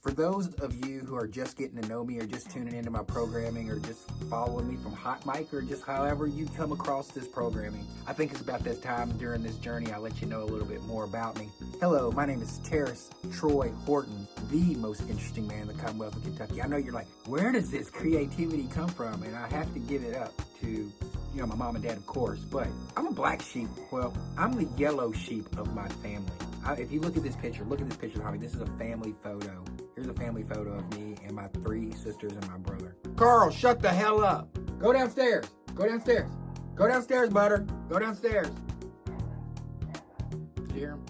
For those of you who are just getting to know me or just tuning into my programming or just following me from Hot Mic or just however you come across this programming, I think it's about this time during this journey I'll let you know a little bit more about me. Hello, my name is Tarris Troy Horton, the most interesting man in the Commonwealth of Kentucky. I know you're like, where does this creativity come from? And I have to give it up to my mom and dad, of course, but I'm a black sheep. Well, I'm the yellow sheep of my family. If you look at this picture behind me. This is a family photo. Here's a family photo of me and my 3 sisters and my brother. Carl, shut the hell up. Go downstairs. Go downstairs. Go downstairs, butter. Go downstairs. You hear him?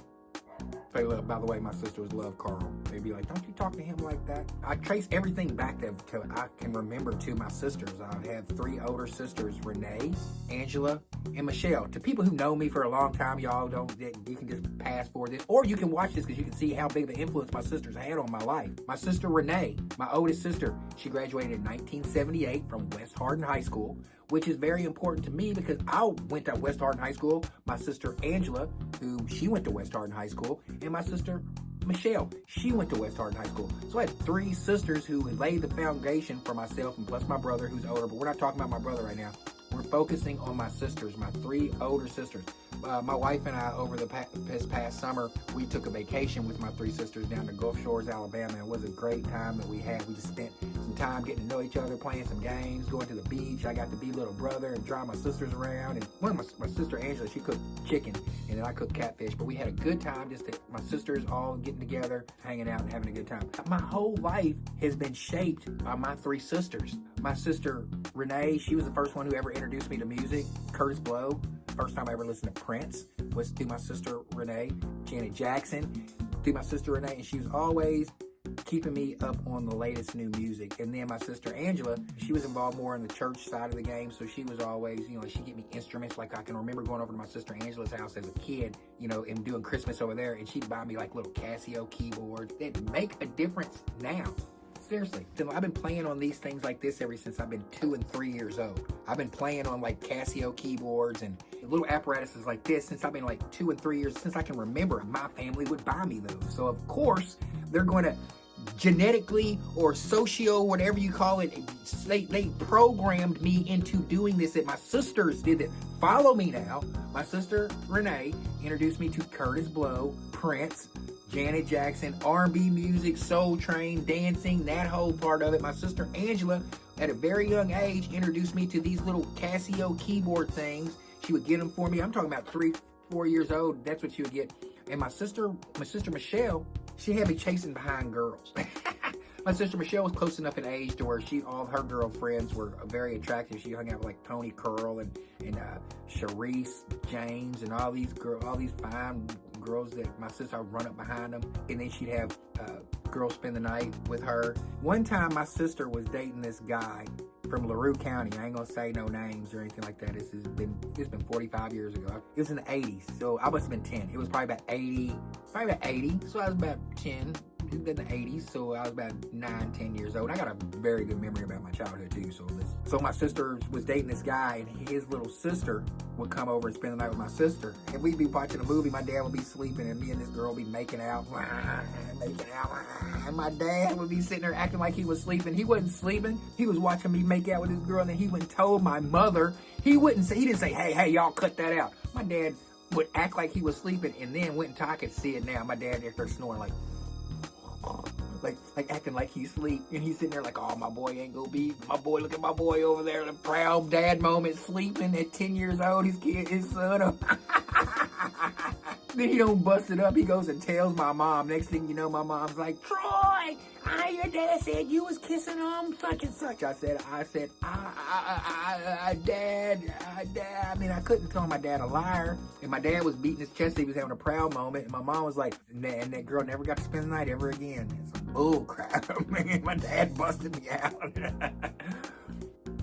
Say, look, by the way, my sisters love Carl. They'd be like, don't you talk to him like that? I trace everything back to I can remember to my sisters. I have 3 older sisters, Renee, Angela, and Michelle. To people who know me for a long time, y'all you can just pass for this, or you can watch this because you can see how big of an influence my sisters had on my life. My sister Renee, my oldest sister, she graduated in 1978 from West Horton High School, which is very important to me because I went to West Horton High School. My sister Angela, she went to West Horton High School, and my sister Michelle, she went to West Horton High School. So I had 3 sisters who laid the foundation for myself, and plus my brother who's older, but we're not talking about my brother right now. We're focusing on my sisters, my 3 older sisters. My wife and I, over this past summer, we took a vacation with my 3 sisters down to Gulf Shores, Alabama. It was a great time that we had. We just spent some time getting to know each other, playing some games, going to the beach. I got to be little brother and drive my sisters around. And my sister Angela, she cooked chicken, and then I cooked catfish. But we had a good time, my sisters all getting together, hanging out and having a good time. My whole life has been shaped by my 3 sisters. My sister Renee, she was the first one who ever introduced me to music. Curtis Blow. First time I ever listened to Prince was through my sister Renee. Janet Jackson through my sister Renee, and she was always keeping me up on the latest new music. And then my sister Angela, she was involved more in the church side of the game, so she was always, she'd get me instruments. Like I can remember going over to my sister Angela's house as a kid, and doing Christmas over there, and she'd buy me like little Casio keyboards that make a difference now. Seriously, I've been playing on these things like this ever since I've been 2 and 3 years old. I've been playing on like Casio keyboards and little apparatuses like this since I've been like 2 and 3 years, since I can remember. My family would buy me those. So of course, they're going to genetically or socio, whatever you call it, they programmed me into doing this, that my sisters did it. Follow me now. My sister Renee introduced me to Curtis Blow, Prince, Janet Jackson, R&B music, Soul Train, dancing, that whole part of it. My sister Angela, at a very young age, introduced me to these little Casio keyboard things. She would get them for me. I'm talking about 3, 4 years old. That's what she would get. And my sister Michelle, she had me chasing behind girls. My sister Michelle was close enough in age to where all of her girlfriends were very attractive. She hung out with like Tony Curl and Sharice James and all these fine girls that my sister would run up behind them, and then she'd have girls spend the night with her. One time my sister was dating this guy from LaRue County. I ain't gonna say no names or anything like that. It's been 45 years ago. It was in the 80s, so I must have been 10. It was probably about 80, so I was about 10. In the 80s, so I was about 9, 10 years old. I got a very good memory about my childhood too. So my sister was dating this guy, and his little sister would come over and spend the night with my sister. And we'd be watching a movie. My dad would be sleeping, and me and this girl would be making out. And my dad would be sitting there acting like he was sleeping. He wasn't sleeping. He was watching me make out with this girl, and then he went and told my mother. He didn't say, hey, y'all cut that out. My dad would act like he was sleeping, and then went and I could see it now. My dad there started snoring like acting like he's asleep, and he's sitting there like, oh, my boy ain't gonna be my boy. Look at my boy over there, the proud dad moment, sleeping at 10 years old. His son up. Then he don't bust it up. He goes and tells my mom. Next thing you know, my mom's like, Troy, your dad said you was kissing such and such. I said, Dad. I mean, I couldn't call my dad a liar. And my dad was beating his chest. He was having a proud moment. And my mom was like, and that girl never got to spend the night ever again. It's bull crap. Man, my dad busted me out.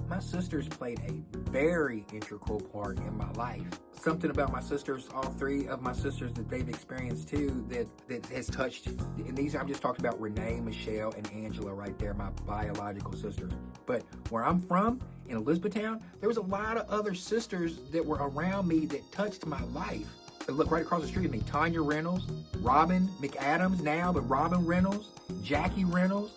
My sisters played a very integral part in my life. Something about my sisters, all 3 of my sisters that they've experienced too, that has touched, and these I'm just talking about Renee, Michelle, and Angela right there, my biological sisters. But where I'm from, in Elizabethtown, there was a lot of other sisters that were around me that touched my life. Look right across the street of me, Tanya Reynolds, Robin McAdams now, but Robin Reynolds, Jackie Reynolds,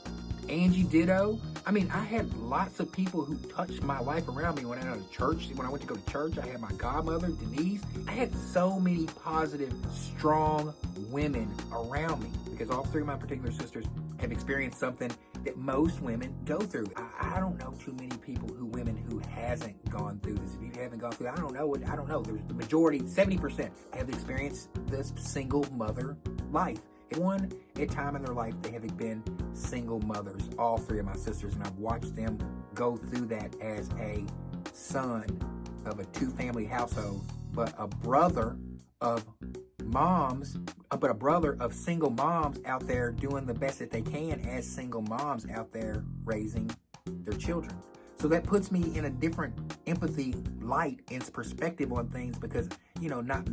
Angie Ditto. I mean, I had lots of people who touched my life around me when I went to church. When I went to go to church, I had my godmother, Denise. I had so many positive, strong women around me because all three of my particular sisters have experienced something that most women go through. I don't know too many women who hasn't gone through this. If you haven't gone through, I don't know. There's the majority, 70% have experienced this single mother life. At one time in their life, they have been single mothers, all three of my sisters, and I've watched them go through that as a son of a two-family household, but a brother of single moms out there doing the best that they can as single moms out there raising their children. So that puts me in a different empathy light and perspective on things because, you know, not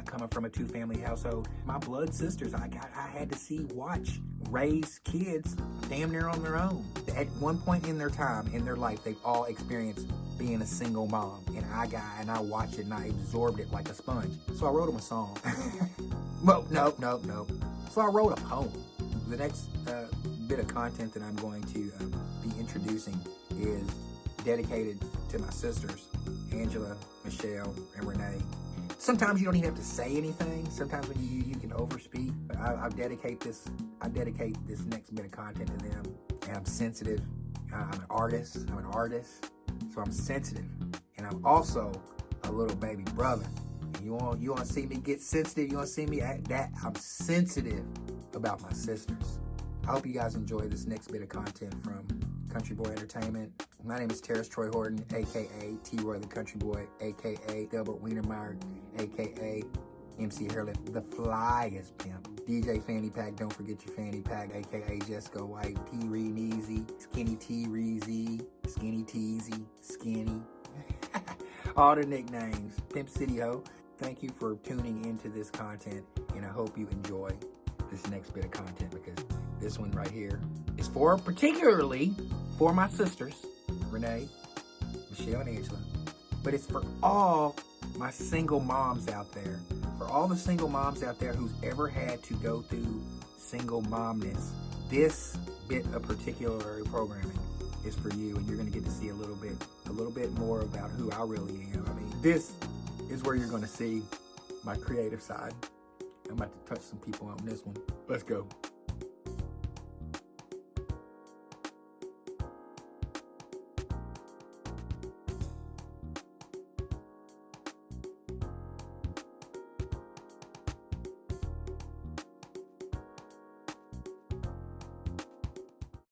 coming from a two-family household. My blood sisters, I had to watch, raise kids damn near on their own. At one point in their time, in their life, they've all experienced being a single mom. And I watched it and I absorbed it like a sponge. So I wrote them a song. Well, no. So I wrote a poem. The next bit of content that I'm going to be introducing is dedicated to my sisters, Angela, Michelle, and Renee. Sometimes you don't even have to say anything. Sometimes when you can overspeak. I dedicate this next bit of content to them. And I'm sensitive. I'm an artist, so I'm sensitive. And I'm also a little baby brother. And you want to see me get sensitive? You want to see me act that? I'm sensitive about my sisters. I hope you guys enjoy this next bit of content from Country Boy Entertainment. My name is Tarris Troy Horton, a.k.a. T-Roy the Country Boy, a.k.a. Delbert Wienermeyer, a.k.a. MC Hairlip, the flyest pimp. DJ Fannypack, don't forget your fanny pack, a.k.a. Jessica White, T-Ree-Neezy, Skinny T-Reezy, Skinny Teezy, Skinny. All the nicknames. Pimp City Ho. Thank you for tuning into this content, and I hope you enjoy this next bit of content because this one right here is particularly for my sisters, Renee, Michelle, and Angela, but it's for all my single moms out there, for all the single moms out there who's ever had to go through single momness. This bit of particular programming is for you, and you're going to get to see a little bit more about who I really am. I mean, this is where you're going to see my creative side. I'm about to touch some people on this one. Let's go.